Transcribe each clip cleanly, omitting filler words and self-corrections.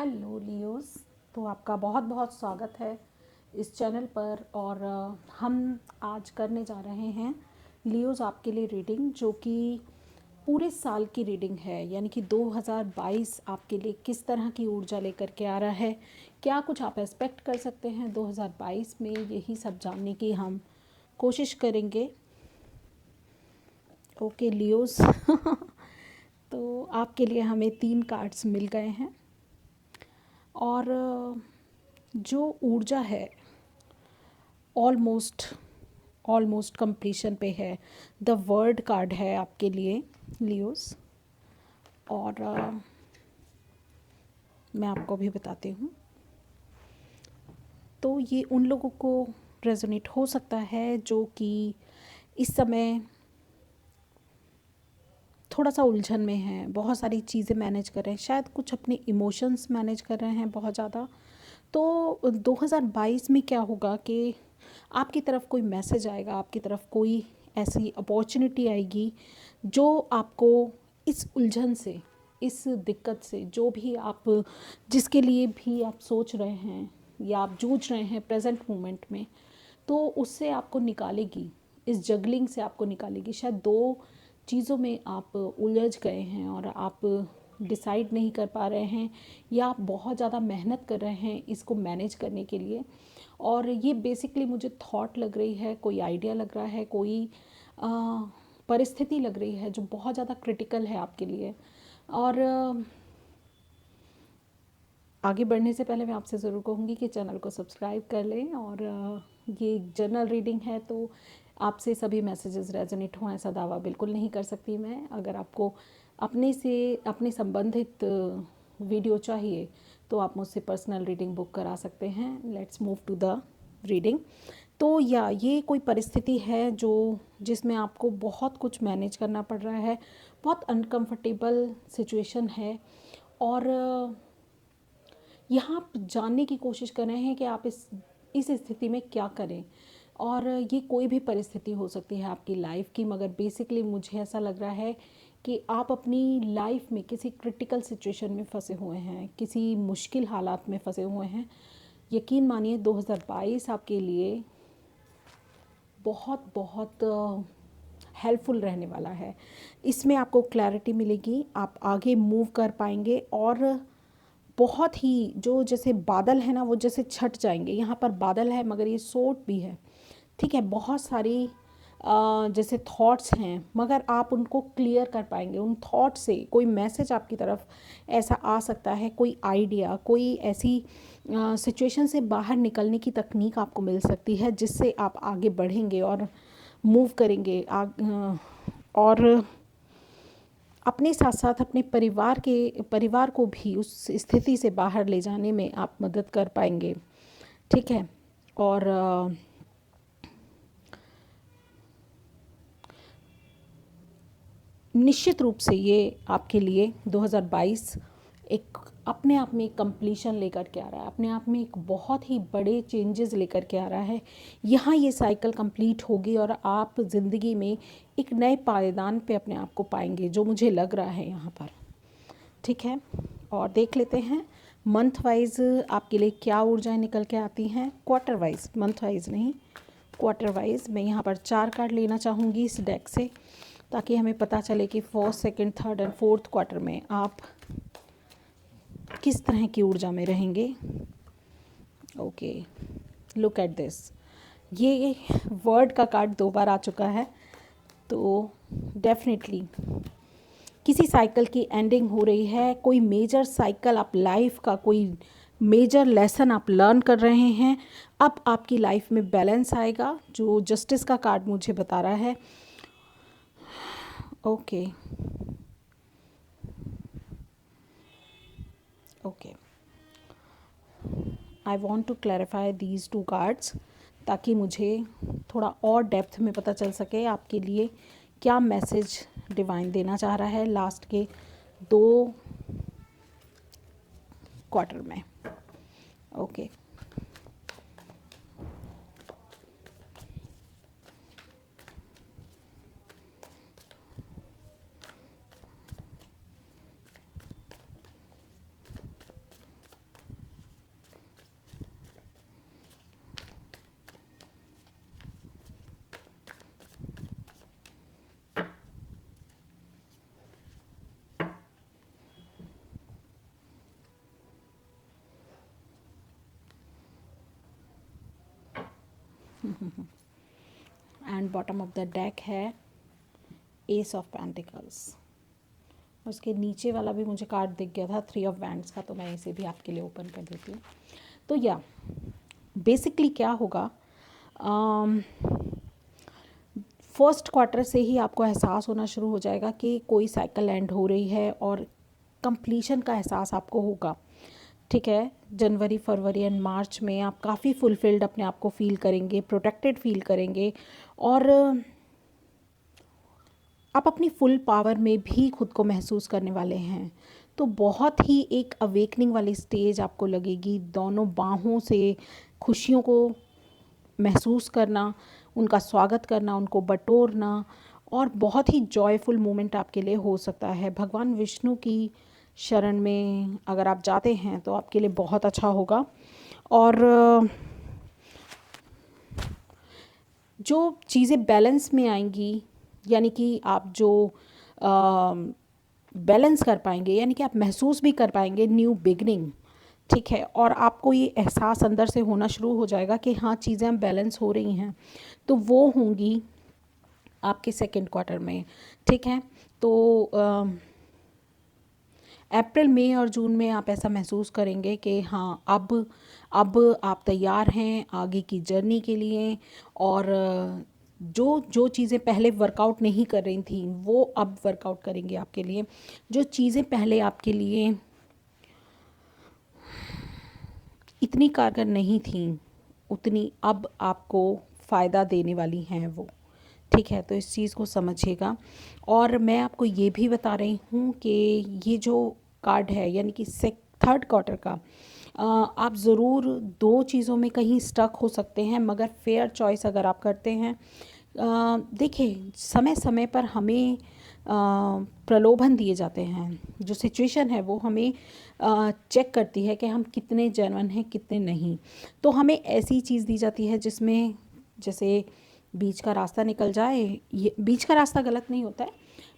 Hello Leos. तो आपका बहुत बहुत स्वागत है इस चैनल पर। और हम आज करने जा रहे हैं लियोस आपके लिए रीडिंग, जो कि पूरे साल की रीडिंग है। यानी कि 2022 आपके लिए किस तरह की ऊर्जा लेकर के आ रहा है, क्या कुछ आप एक्सपेक्ट कर सकते हैं 2022 में, यही सब जानने की हम कोशिश करेंगे। ओके लियोस तो आपके लिए हमें 3 कार्ड्स मिल गए हैं और जो ऊर्जा है ऑलमोस्ट ऑलमोस्ट कंप्लीशन पे है। द वर्ड कार्ड है आपके लिए लियोस। और मैं आपको भी बताती हूँ। तो ये उन लोगों को रेजोनेट हो सकता है जो कि इस समय थोड़ा सा उलझन में हैं, बहुत सारी चीज़ें मैनेज कर रहे हैं, शायद कुछ अपने इमोशंस मैनेज कर रहे हैं बहुत ज़्यादा। तो 2022 में क्या होगा कि आपकी तरफ कोई मैसेज आएगा, आपकी तरफ कोई ऐसी अपॉर्चुनिटी आएगी जो आपको इस उलझन से, इस दिक्कत से, जो भी आप, जिसके लिए भी आप सोच रहे हैं या आप जूझ रहे हैं प्रेजेंट मोमेंट में, तो उससे आपको निकालेगी, इस जगलिंग से आपको निकालेगी। शायद 2 चीज़ों में आप उलझ गए हैं और आप डिसाइड नहीं कर पा रहे हैं, या आप बहुत ज़्यादा मेहनत कर रहे हैं इसको मैनेज करने के लिए। और ये बेसिकली मुझे थॉट लग रही है, कोई आइडिया लग रहा है, कोई परिस्थिति लग रही है जो बहुत ज़्यादा क्रिटिकल है आपके लिए। और आगे बढ़ने से पहले मैं आपसे ज़रूर कहूँगी कि चैनल को सब्सक्राइब कर लें। और ये जर्नल रीडिंग है, तो आपसे सभी मैसेजेस रेजोनेट हों ऐसा दावा बिल्कुल नहीं कर सकती मैं। अगर आपको अपने संबंधित वीडियो चाहिए तो आप मुझसे पर्सनल रीडिंग बुक करा सकते हैं। Let's move to the reading. तो ये कोई परिस्थिति है जिसमें आपको बहुत कुछ मैनेज करना पड़ रहा है, बहुत अनकंफर्टेबल सिचुएशन है। और यहाँ आप जानने की कोशिश कर रहे हैं कि आप इस स्थिति में क्या करें। और ये कोई भी परिस्थिति हो सकती है आपकी लाइफ की, मगर बेसिकली मुझे ऐसा लग रहा है कि आप अपनी लाइफ में किसी क्रिटिकल सिचुएशन में फंसे हुए हैं, किसी मुश्किल हालात में फंसे हुए हैं। यकीन मानिए 2022 आपके लिए बहुत बहुत हेल्पफुल रहने वाला है। इसमें आपको क्लैरिटी मिलेगी, आप आगे मूव कर पाएंगे। और बहुत ही जो जैसे बादल है ना, वो जैसे छट जाएंगे। यहाँ पर बादल है मगर ये सोट भी है, ठीक है। बहुत सारी जैसे थॉट्स हैं, मगर आप उनको क्लियर कर पाएंगे। उन थॉट से कोई मैसेज आपकी तरफ ऐसा आ सकता है, कोई आइडिया, कोई ऐसी सिचुएशन से बाहर निकलने की तकनीक आपको मिल सकती है जिससे आप आगे बढ़ेंगे और मूव करेंगे और अपने साथ साथ अपने परिवार को भी उस स्थिति से बाहर ले जाने में आप मदद कर पाएंगे, ठीक है। और निश्चित रूप से ये आपके लिए 2022 एक अपने आप में कंप्लीशन लेकर के आ रहा है, अपने आप में एक बहुत ही बड़े चेंजेस लेकर के आ रहा है। यहाँ ये साइकिल कंप्लीट होगी और आप ज़िंदगी में एक नए पायदान पे अपने आप को पाएंगे, जो मुझे लग रहा है यहाँ पर, ठीक है। और देख लेते हैं मंथ वाइज आपके लिए क्या ऊर्जाएं निकल के आती हैं। क्वार्टर वाइज, मंथ वाइज नहीं, क्वार्टर वाइज। मैं यहाँ पर 4 कार्ड लेना चाहूँगी इस डेक से, ताकि हमें पता चले कि first, second, third and fourth quarter में आप किस तरह की ऊर्जा में रहेंगे। Okay, look at this. ये वर्ड का कार्ड 2 बार आ चुका है, तो डेफिनेटली किसी साइकिल की एंडिंग हो रही है। कोई मेजर साइकिल, आप लाइफ का कोई मेजर लेसन आप लर्न कर रहे हैं। अब आपकी लाइफ में बैलेंस आएगा, जो जस्टिस का कार्ड मुझे बता रहा है। Okay okay, I want to clarify these 2 cards, ताकि मुझे थोड़ा और डेप्थ में पता चल सके आपके लिए क्या मैसेज डिवाइन देना चाह रहा है लास्ट के 2 क्वार्टर में। Okay, and bottom of the deck है एस ऑफ पेंटिकल्स। उसके नीचे वाला भी मुझे कार्ड दिख गया था 3 ऑफ वैंड्स का, तो मैं इसे भी आपके लिए ओपन कर देती हूँ। तो या बेसिकली क्या होगा, फर्स्ट क्वार्टर से ही आपको एहसास होना शुरू हो जाएगा कि कोई साइकिल एंड हो रही है और कंप्लीशन का एहसास आपको होगा। ठीक है, जनवरी, फरवरी एंड मार्च में आप काफ़ी फुलफिल्ड अपने आप को फील करेंगे, प्रोटेक्टेड फील करेंगे और आप अपनी फुल पावर में भी खुद को महसूस करने वाले हैं। तो बहुत ही एक अवेकनिंग वाली स्टेज आपको लगेगी, दोनों बाहों से खुशियों को महसूस करना, उनका स्वागत करना, उनको बटोरना, और बहुत ही जॉयफुल मोमेंट आपके लिए हो सकता है। भगवान विष्णु की शरण में अगर आप जाते हैं तो आपके लिए बहुत अच्छा होगा। और जो चीज़ें बैलेंस में आएंगी, यानी कि आप जो बैलेंस कर पाएंगे, यानी कि आप महसूस भी कर पाएंगे न्यू बिगनिंग। ठीक है, और आपको ये एहसास अंदर से होना शुरू हो जाएगा कि हाँ चीज़ें हम बैलेंस हो रही हैं, तो वो होंगी आपके सेकंड क्वार्टर में। ठीक है, तो अप्रैल, मई और जून में आप ऐसा महसूस करेंगे कि हाँ अब आप तैयार हैं आगे की जर्नी के लिए, और जो जो चीज़ें पहले वर्कआउट नहीं कर रही थी वो अब वर्कआउट करेंगे आपके लिए। जो चीज़ें पहले आपके लिए इतनी कारगर नहीं थी उतनी अब आपको फ़ायदा देने वाली हैं वो। ठीक है, तो इस चीज़ को समझिएगा। और मैं आपको ये भी बता रही हूँ कि ये जो कार्ड है, यानी कि थर्ड क्वार्टर का, आप ज़रूर 2 चीज़ों में कहीं स्टक हो सकते हैं, मगर फेयर चॉइस अगर आप करते हैं। देखिए, समय समय पर हमें प्रलोभन दिए जाते हैं, जो सिचुएशन है वो हमें चेक करती है कि हम कितने जेन्युइन हैं कितने नहीं। तो हमें ऐसी चीज़ दी जाती है जिसमें जैसे बीच का रास्ता निकल जाए, ये बीच का रास्ता गलत नहीं होता है,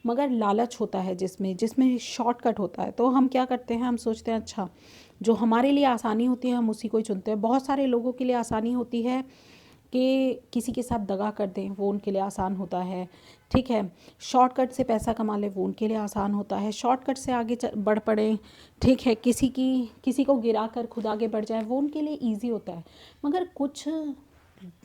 मगर लालच होता है जिसमें शॉर्टकट होता है। तो हम क्या करते हैं, हम सोचते हैं अच्छा जो हमारे लिए आसानी होती है हम उसी को ही चुनते हैं। बहुत सारे लोगों के लिए आसानी होती है कि किसी के साथ दगा कर दें, वो उनके लिए आसान होता है। ठीक है, शॉर्टकट से पैसा कमा ले, वो उनके लिए आसान होता है। शॉर्टकट से आगे बढ़ पड़े, ठीक है, किसी को गिरा कर खुद आगे बढ़ जाए, वो उनके लिए ईजी होता है। मगर कुछ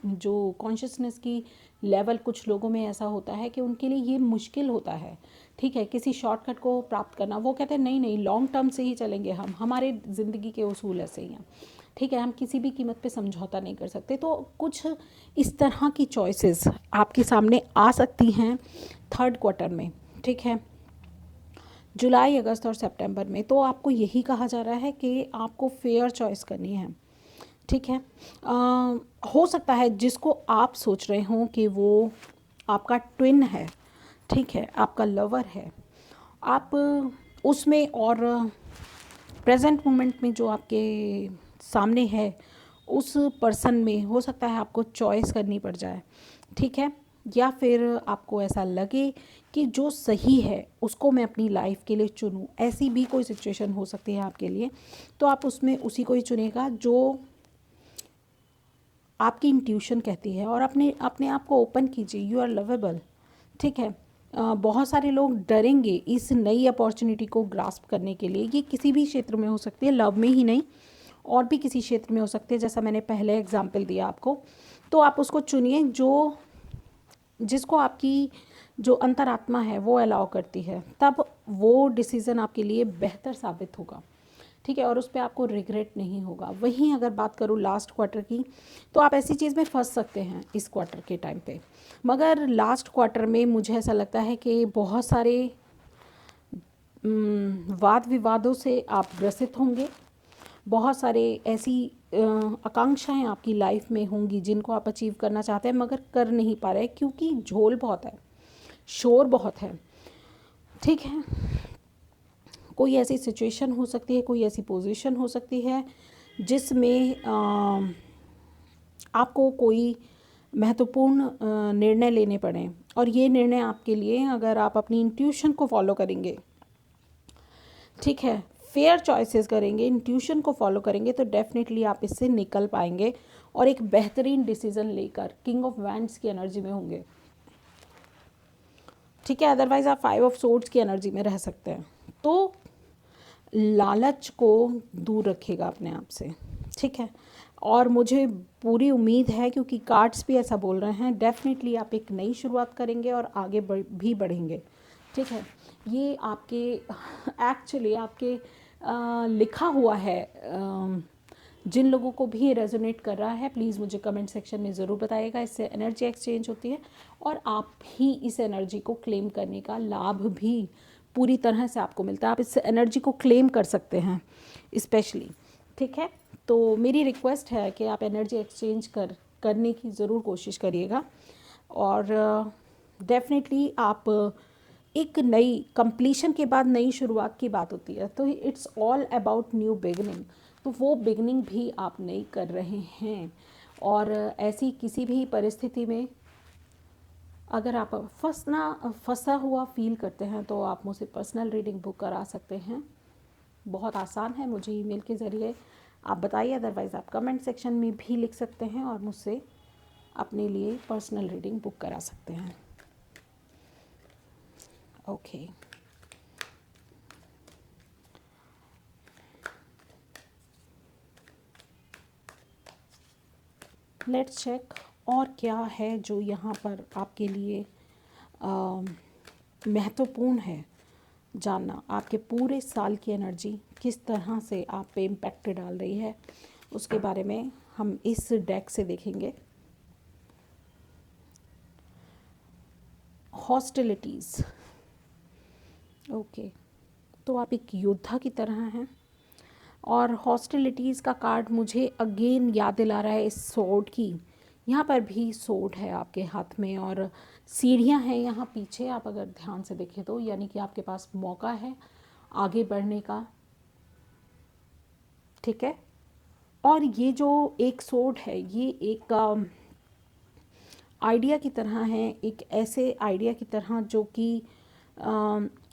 जो कॉन्शियसनेस की लेवल कुछ लोगों में ऐसा होता है कि उनके लिए ये मुश्किल होता है। ठीक है, किसी शॉर्टकट को प्राप्त करना। वो कहते हैं नहीं नहीं, लॉन्ग टर्म से ही चलेंगे हम, हमारे ज़िंदगी के उसूल ऐसे ही हैं। ठीक है, हम किसी भी कीमत पे समझौता नहीं कर सकते। तो कुछ इस तरह की चॉइसेस आपके सामने आ सकती हैं थर्ड क्वार्टर में। ठीक है, जुलाई, अगस्त और सितंबर में। तो आपको यही कहा जा रहा है कि आपको फेयर चॉइस करनी है। ठीक है, हो सकता है जिसको आप सोच रहे हों कि वो आपका ट्विन है, ठीक है, आपका लवर है, आप उसमें और प्रेजेंट मोमेंट में जो आपके सामने है उस पर्सन में हो सकता है आपको चॉइस करनी पड़ जाए। ठीक है, या फिर आपको ऐसा लगे कि जो सही है उसको मैं अपनी लाइफ के लिए चुनूं, ऐसी भी कोई सिचुएशन हो सकती है आपके लिए। तो आप उसमें उसी को ही चुनेगा जो आपकी इंट्यूशन कहती है, और अपने अपने आप को ओपन कीजिए, यू आर लवेबल। ठीक है, बहुत सारे लोग डरेंगे इस नई अपॉर्चुनिटी को ग्रास्प करने के लिए। ये किसी भी क्षेत्र में हो सकती है, लव में ही नहीं, और भी किसी क्षेत्र में हो सकती है, जैसा मैंने पहले एग्जाम्पल दिया आपको। तो आप उसको चुनिए जिसको आपकी जो अंतरात्मा है वो अलाउ करती है, तब वो डिसीज़न आपके लिए बेहतर साबित होगा। ठीक है, और उस पर आपको रिग्रेट नहीं होगा। वहीं अगर बात करूँ लास्ट क्वार्टर की, तो आप ऐसी चीज़ में फंस सकते हैं इस क्वार्टर के टाइम पे, मगर लास्ट क्वार्टर में मुझे ऐसा लगता है कि बहुत सारे वाद विवादों से आप ग्रसित होंगे। बहुत सारे ऐसी आकांक्षाएं आपकी लाइफ में होंगी जिनको आप अचीव करना चाहते हैं मगर कर नहीं पा रहे, क्योंकि झोल बहुत है, शोर बहुत है। ठीक है, कोई ऐसी सिचुएशन हो सकती है, कोई ऐसी पोजीशन हो सकती है जिसमें आपको कोई महत्वपूर्ण निर्णय लेने पड़े, और ये निर्णय आपके लिए, अगर आप अपनी इंट्यूशन को फॉलो करेंगे, ठीक है, फेयर चॉइसेस करेंगे, इंट्यूशन को फॉलो करेंगे तो डेफिनेटली आप इससे निकल पाएंगे और एक बेहतरीन डिसीजन लेकर किंग ऑफ वैंड्स की एनर्जी में होंगे, ठीक है। अदरवाइज आप 5 ऑफ सोर्ड्स की एनर्जी में रह सकते हैं। तो लालच को दूर रखिएगा अपने आप से, ठीक है। और मुझे पूरी उम्मीद है, क्योंकि कार्ड्स भी ऐसा बोल रहे हैं, डेफिनेटली आप एक नई शुरुआत करेंगे और आगे भी बढ़ेंगे, ठीक है। ये आपके एक्चुअली आपके लिखा हुआ है। जिन लोगों को भी ये रेजोनेट कर रहा है प्लीज़ मुझे कमेंट सेक्शन में ज़रूर बताइएगा। इससे एनर्जी एक्सचेंज होती है और आप भी इस एनर्जी को क्लेम करने का लाभ भी पूरी तरह से आपको मिलता है। आप इस एनर्जी को क्लेम कर सकते हैं स्पेशली, ठीक है। तो मेरी रिक्वेस्ट है कि आप एनर्जी एक्सचेंज करने की ज़रूर कोशिश करिएगा और डेफिनेटली आप एक नई कंप्लीशन के बाद नई शुरुआत की बात होती है, तो it's all about new beginning. तो वो बिगनिंग भी आप नहीं कर रहे हैं। और ऐसी किसी भी परिस्थिति में अगर आप फंसा हुआ फील करते हैं तो आप मुझसे पर्सनल रीडिंग बुक करा सकते हैं। बहुत आसान है, मुझे ईमेल के ज़रिए आप बताइए, अदरवाइज़ आप कमेंट सेक्शन में भी लिख सकते हैं और मुझसे अपने लिए पर्सनल रीडिंग बुक करा सकते हैं। ओके, लेट्स चेक और क्या है जो यहाँ पर आपके लिए महत्वपूर्ण है जानना। आपके पूरे साल की एनर्जी किस तरह से आप पे इम्पैक्ट डाल रही है उसके बारे में हम इस डेक से देखेंगे। हॉस्टिलिटीज़, ओके, तो आप एक योद्धा की तरह हैं और हॉस्टिलिटीज़ का कार्ड मुझे अगेन याद दिला रहा है इस सोर्ड की। यहाँ पर भी सोर्ड है आपके हाथ में और सीढ़ियाँ हैं यहाँ पीछे, आप अगर ध्यान से देखें तो, यानी कि आपके पास मौका है आगे बढ़ने का, ठीक है। और ये जो एक सोर्ड है ये एक आइडिया की तरह है, एक ऐसे आइडिया की तरह जो कि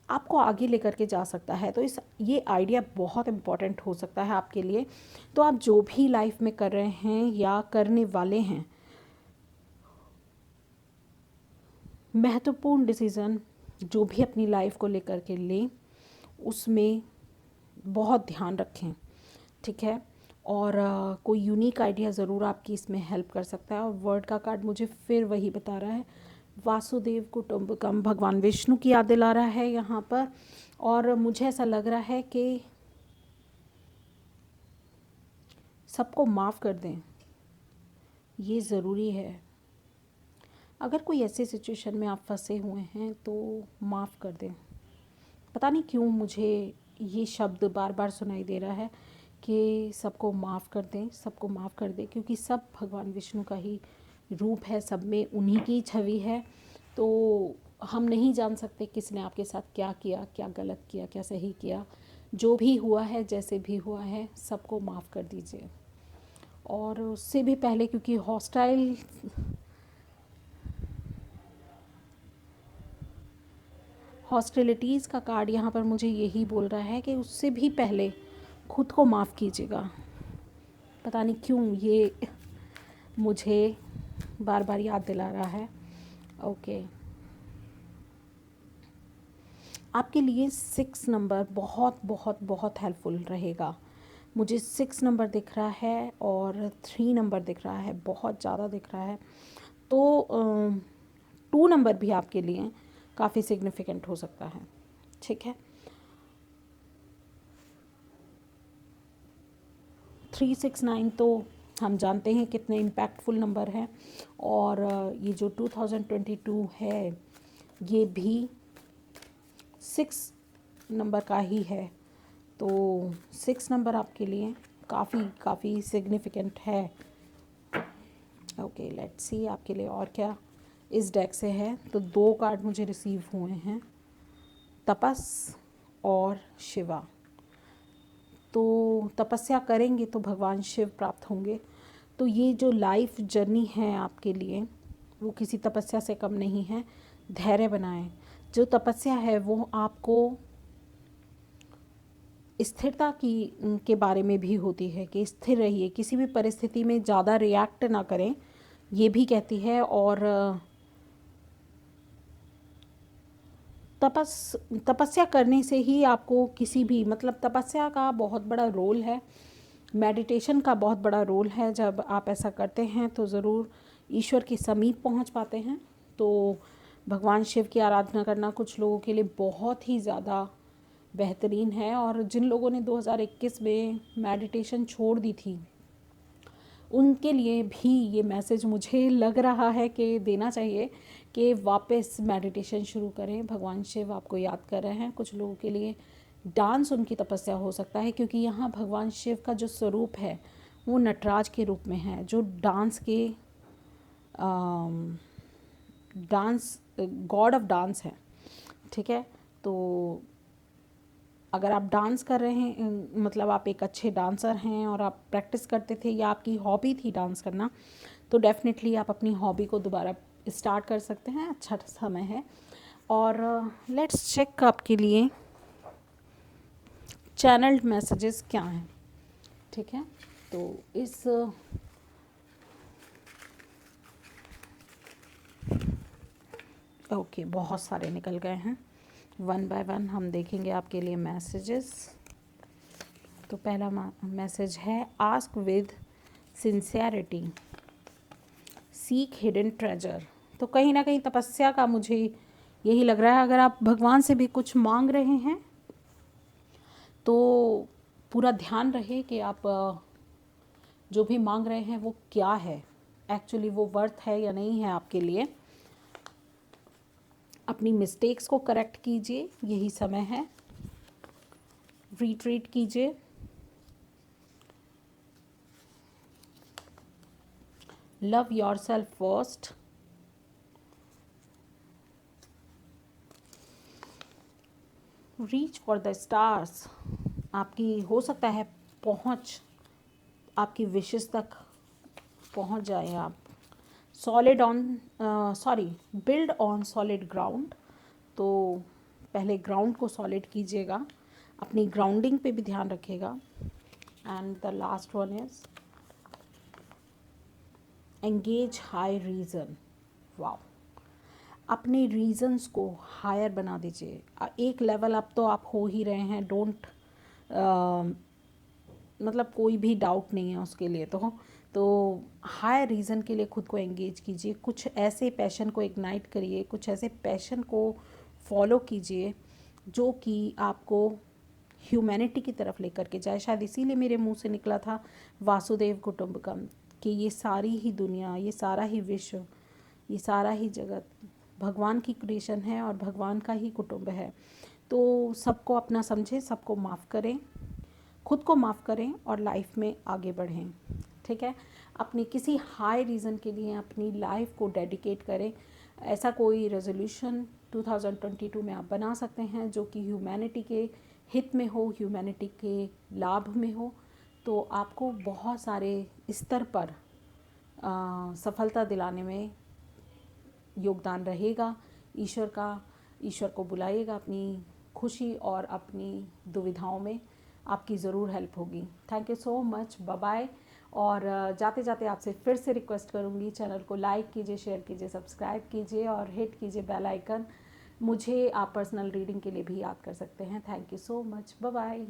आपको आगे लेकर के जा सकता है। तो ये आइडिया बहुत इम्पॉर्टेंट हो सकता है आपके लिए। तो आप जो भी लाइफ में कर रहे हैं या करने वाले हैं, महत्वपूर्ण डिसीज़न जो भी अपनी लाइफ को लेकर के लें उसमें बहुत ध्यान रखें, ठीक है। और कोई यूनिक आइडिया ज़रूर आपकी इसमें हेल्प कर सकता है। और वर्ड का कार्ड मुझे फिर वही बता रहा है, वासुदेव कुटुंबकम, भगवान विष्णु की याद दिला रहा है यहाँ पर। और मुझे ऐसा लग रहा है कि सबको माफ़ कर दें, ये ज़रूरी है। अगर कोई ऐसे सिचुएशन में आप फंसे हुए हैं तो माफ़ कर दें। पता नहीं क्यों मुझे ये शब्द बार बार सुनाई दे रहा है कि सबको माफ़ कर दें, सबको माफ़ कर दें, क्योंकि सब भगवान विष्णु का ही रूप है, सब में उन्हीं की छवि है। तो हम नहीं जान सकते किसने आपके साथ क्या किया, क्या गलत किया, क्या सही किया। जो भी हुआ है, जैसे भी हुआ है, सबको माफ़ कर दीजिए। और उससे भी पहले, क्योंकि हॉस्टिलिटीज़ का कार्ड यहाँ पर मुझे यही बोल रहा है कि उससे भी पहले खुद को माफ़ कीजिएगा। पता नहीं क्यों ये मुझे बार बार याद दिला रहा है। ओके, आपके लिए 6 नंबर बहुत बहुत बहुत हेल्पफुल रहेगा। मुझे 6 नंबर दिख रहा है और 3 नंबर दिख रहा है, बहुत ज़्यादा दिख रहा है। तो 2 नंबर भी आपके लिए काफ़ी सिग्निफिकेंट हो सकता है, ठीक है। 369 तो हम जानते हैं कितने इम्पैक्टफुल नंबर हैं। और ये जो 2022 है ये भी 6 नंबर का ही है। तो 6 नंबर आपके लिए काफ़ी सिग्निफिकेंट है। ओके, लेट्स सी आपके लिए और क्या इस डेक से है। तो 2 कार्ड मुझे रिसीव हुए हैं, तपस और शिवा। तो तपस्या करेंगे तो भगवान शिव प्राप्त होंगे। तो ये जो लाइफ जर्नी है आपके लिए वो किसी तपस्या से कम नहीं है। धैर्य बनाएं। जो तपस्या है वो आपको स्थिरता की के बारे में भी होती है कि स्थिर रहिए, किसी भी परिस्थिति में ज़्यादा रिएक्ट ना करें, ये भी कहती है। और तपस्या करने से ही आपको किसी भी, मतलब तपस्या का बहुत बड़ा रोल है, मेडिटेशन का बहुत बड़ा रोल है। जब आप ऐसा करते हैं तो ज़रूर ईश्वर के समीप पहुंच पाते हैं। तो भगवान शिव की आराधना करना कुछ लोगों के लिए बहुत ही ज़्यादा बेहतरीन है। और जिन लोगों ने 2021 में मेडिटेशन छोड़ दी थी, उनके लिए भी ये मैसेज मुझे लग रहा है कि देना चाहिए कि वापस मेडिटेशन शुरू करें। भगवान शिव आपको याद कर रहे हैं। कुछ लोगों के लिए डांस उनकी तपस्या हो सकता है, क्योंकि यहाँ भगवान शिव का जो स्वरूप है वो नटराज के रूप में है, जो डांस गॉड ऑफ डांस है। ठीक है, तो अगर आप डांस कर रहे हैं, मतलब आप एक अच्छे डांसर हैं और आप प्रैक्टिस करते थे या आपकी हॉबी थी डांस करना, तो डेफिनेटली आप अपनी हॉबी को दोबारा स्टार्ट कर सकते हैं। अच्छा समय है। और लेट्स चेक आपके लिए चैनल्ड मैसेजेस क्या हैं। ठीक है, तो इस ओके बहुत सारे निकल गए हैं। वन बाय वन हम देखेंगे आपके लिए मैसेजेस। तो पहला मैसेज है, ask with sincerity, seek hidden treasure. तो कहीं ना कहीं तपस्या का मुझे यही लग रहा है। अगर आप भगवान से भी कुछ मांग रहे हैं तो पूरा ध्यान रहे कि आप जो भी मांग रहे हैं वो क्या है, एक्चुअली वो वर्थ है या नहीं है आपके लिए। अपनी मिस्टेक्स को करेक्ट कीजिए, यही समय है। रिट्रीट कीजिए। Love your self first. Reach for the stars. आपकी हो सकता है पहुंच, आपकी विशेष तक पहुंच जाए आप। Solid on build on solid ground. तो पहले ग्राउंड को सॉलिड कीजिएगा, अपनी ग्राउंडिंग पे भी ध्यान रखिएगा। And the last one is engage high reason. Wow, अपने रीज़न्स को हायर बना दीजिए। एक लेवल अप तो आप हो ही रहे हैं, डोंट मतलब कोई भी डाउट नहीं है उसके लिए। तो हायर रीज़न के लिए खुद को एंगेज कीजिए, कुछ ऐसे पैशन को इग्नाइट करिए, कुछ ऐसे पैशन को फॉलो कीजिए जो कि आपको ह्यूमैनिटी की तरफ लेकर के जाए। शायद इसीलिए मेरे मुंह से निकला था वासुदेव कुटुंबकम, कि ये सारी ही दुनिया, ये सारा ही विश्व, ये सारा ही जगत भगवान की क्रिएशन है और भगवान का ही कुटुंब है। तो सबको अपना समझें, सबको माफ़ करें, खुद को माफ़ करें और लाइफ में आगे बढ़ें। ठीक है, अपनी किसी हाई रीज़न के लिए अपनी लाइफ को डेडिकेट करें। ऐसा कोई रेजोल्यूशन 2022 में आप बना सकते हैं जो कि ह्यूमैनिटी के हित में हो, ह्यूमैनिटी के लाभ में हो। तो आपको बहुत सारे स्तर पर सफलता दिलाने में योगदान रहेगा ईश्वर को बुलाइएगा अपनी खुशी और अपनी दुविधाओं में, आपकी ज़रूर हेल्प होगी। Thank you so much, bye bye. और जाते जाते आपसे फिर से रिक्वेस्ट करूँगी, चैनल को लाइक कीजिए, शेयर कीजिए, सब्सक्राइब कीजिए और हिट कीजिए बेल आइकन। मुझे आप पर्सनल रीडिंग के लिए भी याद कर सकते हैं। Thank you so much, bye bye.